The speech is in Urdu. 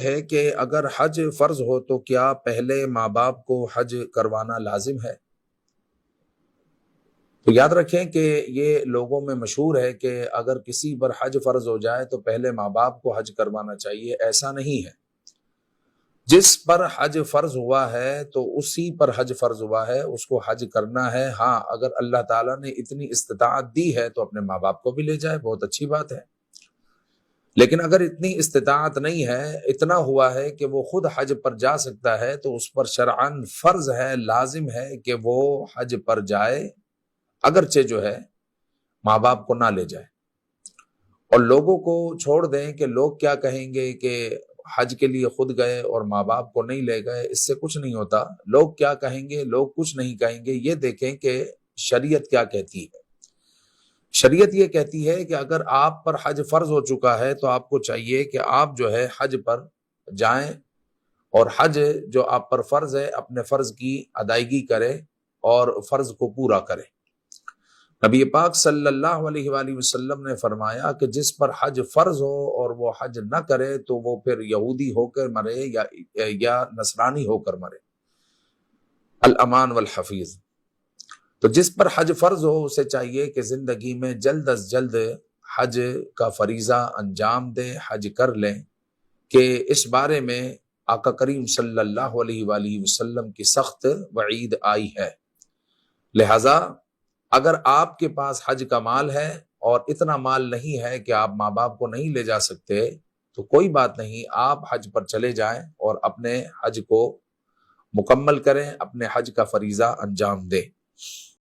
ہے کہ اگر حج فرض ہو تو کیا پہلے ماں باپ کو حج کروانا لازم ہے؟ تو یاد رکھیں کہ یہ لوگوں میں مشہور ہے کہ اگر کسی پر حج فرض ہو جائے تو پہلے ماں باپ کو حج کروانا چاہیے۔ ایسا نہیں ہے، جس پر حج فرض ہوا ہے تو اسی پر حج فرض ہوا ہے، اس کو حج کرنا ہے۔ ہاں، اگر اللہ تعالیٰ نے اتنی استطاعت دی ہے تو اپنے ماں باپ کو بھی لے جائے، بہت اچھی بات ہے۔ لیکن اگر اتنی استطاعت نہیں ہے، اتنا ہوا ہے کہ وہ خود حج پر جا سکتا ہے، تو اس پر شرعاً فرض ہے، لازم ہے کہ وہ حج پر جائے، اگرچہ جو ہے ماں باپ کو نہ لے جائے۔ اور لوگوں کو چھوڑ دیں کہ لوگ کیا کہیں گے کہ حج کے لیے خود گئے اور ماں باپ کو نہیں لے گئے، اس سے کچھ نہیں ہوتا۔ لوگ کیا کہیں گے، لوگ کچھ نہیں کہیں گے، یہ دیکھیں کہ شریعت کیا کہتی ہے۔ شریعت یہ کہتی ہے کہ اگر آپ پر حج فرض ہو چکا ہے تو آپ کو چاہیے کہ آپ جو ہے حج پر جائیں، اور حج جو آپ پر فرض ہے اپنے فرض کی ادائیگی کرے اور فرض کو پورا کرے۔ نبی پاک صلی اللہ علیہ وآلہ وسلم نے فرمایا کہ جس پر حج فرض ہو اور وہ حج نہ کرے تو وہ پھر یہودی ہو کر مرے یا نصرانی ہو کر مرے۔ الامان والحفیظ۔ تو جس پر حج فرض ہو اسے چاہیے کہ زندگی میں جلد از جلد حج کا فریضہ انجام دے، حج کر لیں، کہ اس بارے میں آقا کریم صلی اللہ علیہ وآلہ وسلم کی سخت وعید آئی ہے۔ لہذا اگر آپ کے پاس حج کا مال ہے اور اتنا مال نہیں ہے کہ آپ ماں باپ کو نہیں لے جا سکتے، تو کوئی بات نہیں، آپ حج پر چلے جائیں اور اپنے حج کو مکمل کریں، اپنے حج کا فریضہ انجام دیں۔